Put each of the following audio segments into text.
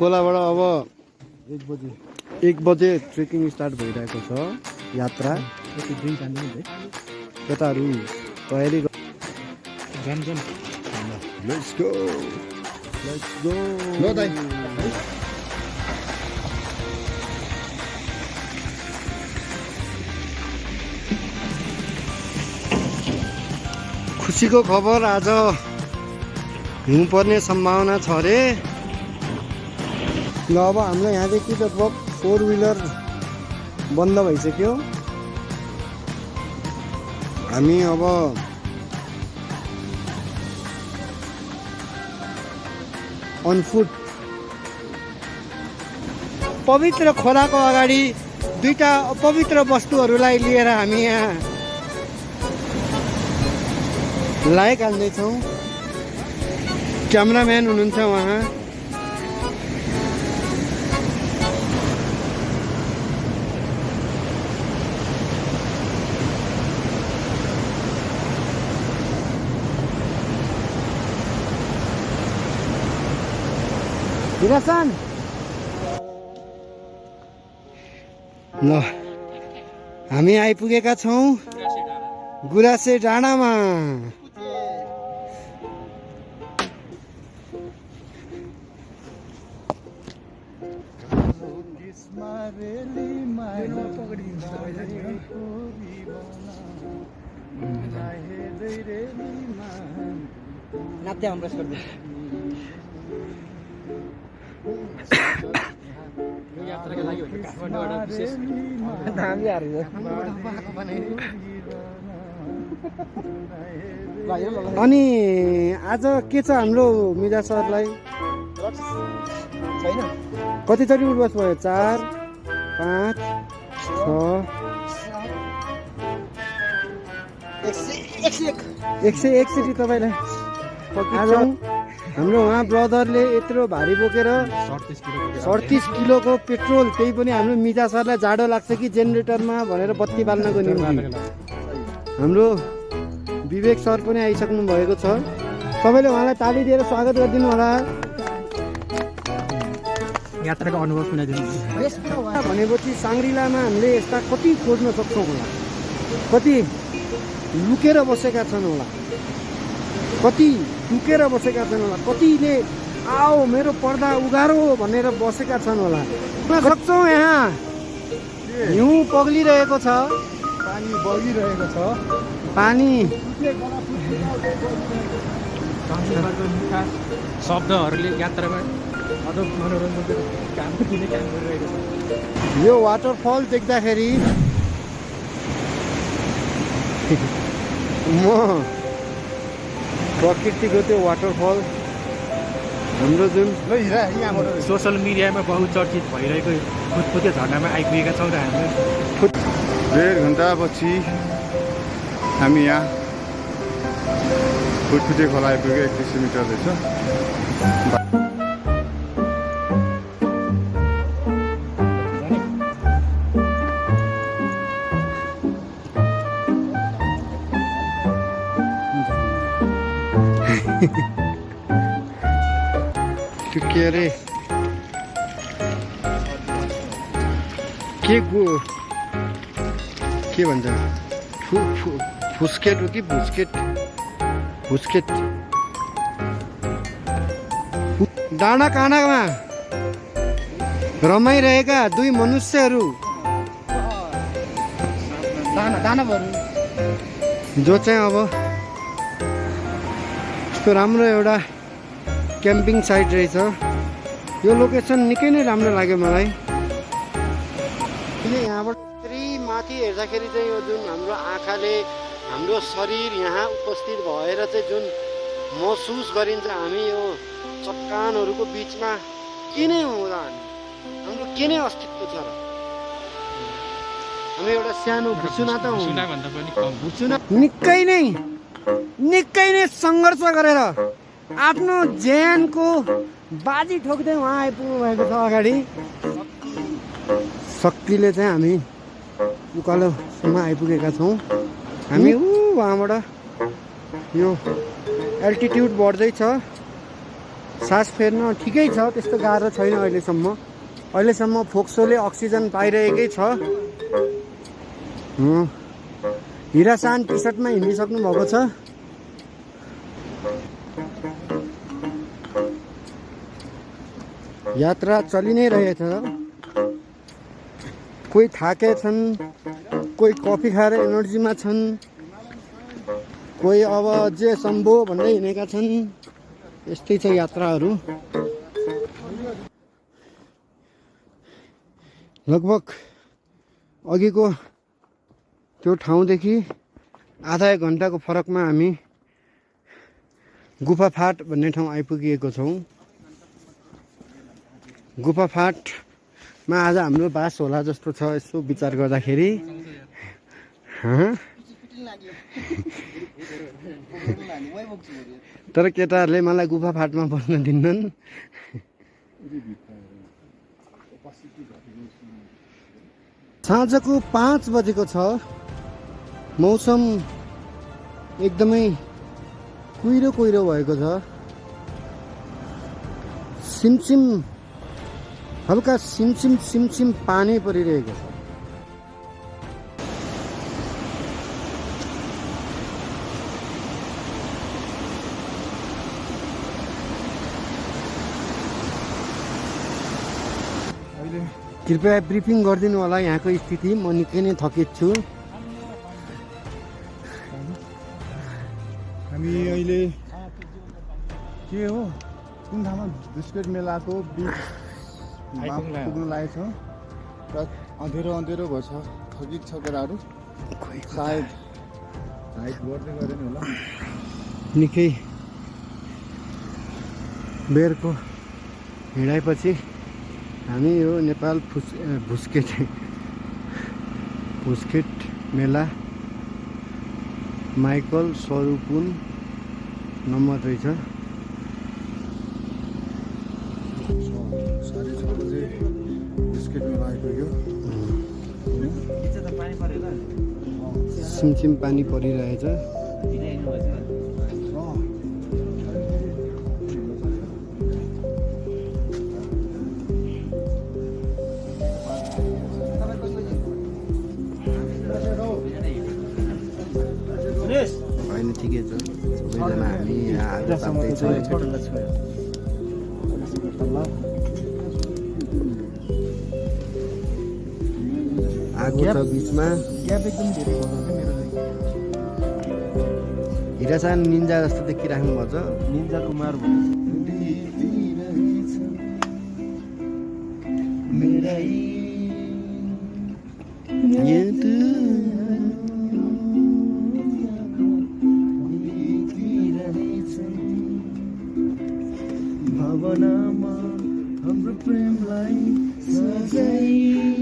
खोलाबाट अब 1 बजे ट्रेकिङ स्टार्ट भइरहेको छ यात्रा। केटाहरू तयारी लेट्स गो ल दाइ। खुसीको खबर, आज हिउँ पर्ने सम्भावना छ अरे। ल अब हाम्रो यहाँदेखि त 4 व्हिलर बन्द भइसक्यो। हामी अब अन फुट पवित्र खोलाको अगाडि 2टा पवित्र वस्तुहरूलाई लिएर हामी यहाँ लाइक हाल्दैछौँ। क्यामराम्यान हुनुहुन्छ उहाँ। विरासन ल हामी आइपुगेका छौँ गुरासे डाँडामा। अनि आज के छ हाम्रो मिजा सरलाई? कतिचोटि उठ्बस भयो? 4 5 6 101 चोटि तपाईँलाई आज हाम्रो उहाँ ब्रदरले यत्रो भारी बोकेर 37 किलोको पेट्रोल, त्यही पनि हाम्रो मिजा सरलाई जाडो लाग्छ कि जेनेरेटरमा भनेर बत्ती बाल्नको निम्ति हाम्रो विवेक सर पनि आइसक्नु भएको छ। सबैले उहाँलाई ताली दिएर स्वागत गरिदिनु होला। यात्राको अनुभव सुनाइदिनु भनेपछि साङ्ग्रिलामा हामीले यस्ता कति खोज्न सक्छौँ होला, कति लुकेर बसेका छन् होला, कति लुकेर बसेका छन् होला, कतिले आओ मेरो पर्दा उगारो भनेर बसेका छन् होला। सक्छौँ यहाँ हिउँ पग्लिरहेको छ, पानी बगिरहेको छ, पानी शब्दहरूले यात्रामा अझ मनोरञ्जन काम गरिरहेको छ। यो वाटरफल देख्दाखेरि म प्रकृतिको त्यो वाटरफल हाम्रो जुन सोसल मिडियामा बहुचर्चित भइरहेको खुतपुते झर्नामा आइपुगेका छौँ र हामी 1.5 घन्टापछि हामी यहाँ खुटखुटे खोला आइपुग्यो। 31 मिटर रहेछ। के अरे के भन्छ? फुस्केट हो कि भुस्केट? भुस्केट। डाँडा काँडामा रमाइरहेका 2 मनुष्यहरू जो चाहिँ अब यस्तो राम्रो एउटा क्याम्पिङ साइट रहेछ। यो लोकेसन निकै नै राम्रो लाग्यो मलाई। किन यहाँबाट माथि हेर्दाखेरि चाहिँ यो जुन हाम्रो आँखाले हाम्रो शरीर यहाँ उपस्थित भएर चाहिँ जुन महसुस गरिन्छ, हामी यो चट्टानहरूको बिचमा के नै हुँदा हाम्रो के नै अस्तित्व छ र? हामी एउटा सानो भुसुना त भुसुना निकै नै सङ्घर्ष गरेर आफ्नो ज्यानको बाजी ठोक्दै उहाँ आइपुग्नु भएको छ अगाडि। शक्तिले चाहिँ हामी उकालोसम्म आइपुगेका छौँ। हामी उहाँबाट यो एल्टिट्युड बढ्दैछ, सास फेर्न ठिकै छ, त्यस्तो गाह्रो छैन अहिलेसम्म फोक्सोले अक्सिजन पाइरहेकै छ। हिरासान टी सर्टमा हिँडिसक्नु भएको छ। यात्रा चलि नै रहेछ। कोही थाके छन्, कोही कफी खाएर एनर्जीमा छन्, कोही अब जे सम्भव भन्दै हिँडेका छन्। यस्तै छ यात्राहरू। लगभग अघिको त्यो ठाउँदेखि आधा एक घन्टाको फरकमा हामी गुफा फाट भन्ने ठाउँ आइपुगेको छौँ। गुफा फाटमा आज हाम्रो बास होला जस्तो छ यसो विचार गर्दाखेरि। तर केटाहरूले मलाई गुफा फाटमा बस्न दिन्नन्। साँझको 5 बजेको छ। मौसम एकदमै कुहिरो कुहिरो भएको छ। सिमसिम हल्का सिमसिम पानी परिरहेको छ। कृपया ब्रिफिङ गरिदिनु होला यहाँको स्थिति। म निकै नै थकित छु। हामी अहिले के हो कुन ठाउँमा बिस्कुट मेलाको बिचमा पुग्नु लागेको छ र अँधेरो भएछ। थकित छ केटाहरू। सायद हाइट बढ्दै गरेन होला। निकै बेरको हिँडाइपछि हामी यो नेपाल भुस्केट मेला माइकल स्वरूपुन नम्बर रहेछ। 6:30 बजे बिस्कुट मेला आइपुग्यो। सिमसिम पानी परिरहेछ। होइन ठिकै छ। सबैजना हामी यहाँ आगो ताप्दैछौँ। आगो छ बिचमा। ग्याप एकदम धेरै भयो मेरो चाहिँ। हिरासान निन्जा जस्तो देखिराख्नु भएको छ। निन्जा कुमार भावनामा हाम्रो प्रेमलाई सजाइराखेर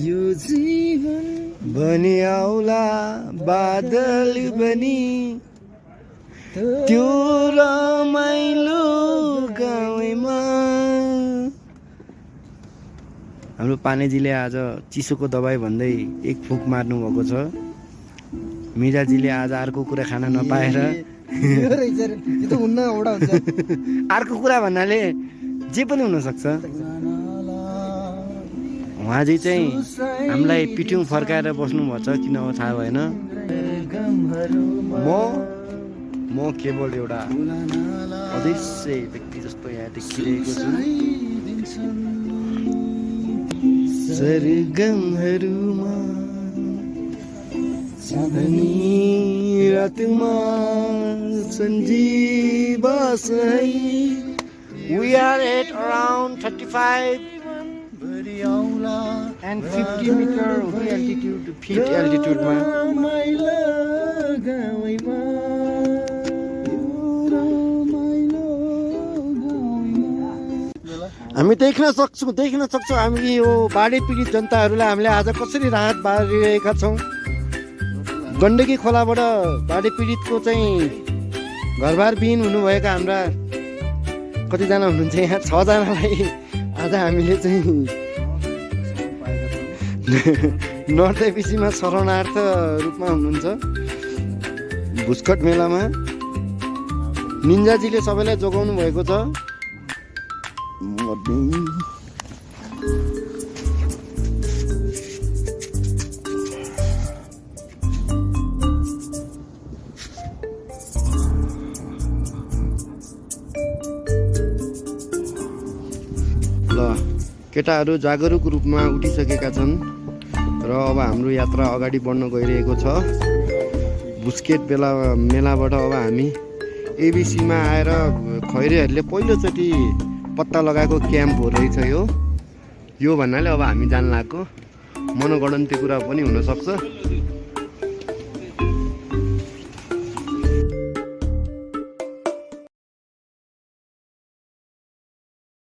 यो जीवन बनि आउला बादल बनी त्यो रमाइलो गाउँमा। हाम्रो पानेजीले आज चिसोको दबाई भन्दै एक फुक मार्नु भएको छ। मिराजीले आज अर्को कुरा खान नपाएर अर्को कुरा भन्नाले जे पनि हुनसक्छ। उहाँजी चाहिँ हामीलाई पिट्युङ फर्काएर बस्नुभएको छ। किन हो थाहा भएन। म केवल एउटा अदृश्य व्यक्ति जस्तो यहाँ देखिरहेको छु। सरगमहरूमा चाँदनी रातमा सञ्जीवा सही। We are at around 35 and 50 meter feet altitude मा। हामी देख्न सक्छौँ हामी यो बाढी पीडित जनताहरूलाई हामीले आज कसरी राहत बाँडिरहेका छौँ। गण्डकी खोलाबाट बाढी पीडितको चाहिँ घरबार विहीन हुनुभएका हाम्रा कतिजना हुनुहुन्छ यहाँ 6 जनालाई आज हामीले चाहिँ नर्थ एपिसीमा शरणार्थ रूपमा हुनुहुन्छ। भुस्कट मेलामा निन्जाजीले सबैलाई जोगाउनु भएको छ। ल केटाहरू जागरुक रूपमा उठिसकेका छन् र अब हाम्रो यात्रा अगाडि बढ्न गइरहेको छ। भुस्केट मेलाबाट अब हामी एबिसीमा आएर खैरेहरूले पहिलोचोटि पत्ता लगाएको क्याम्प हो रहेछ यो भन्नाले अब हामी जान लागेको। मनोगणन्य कुरा पनि हुनसक्छ।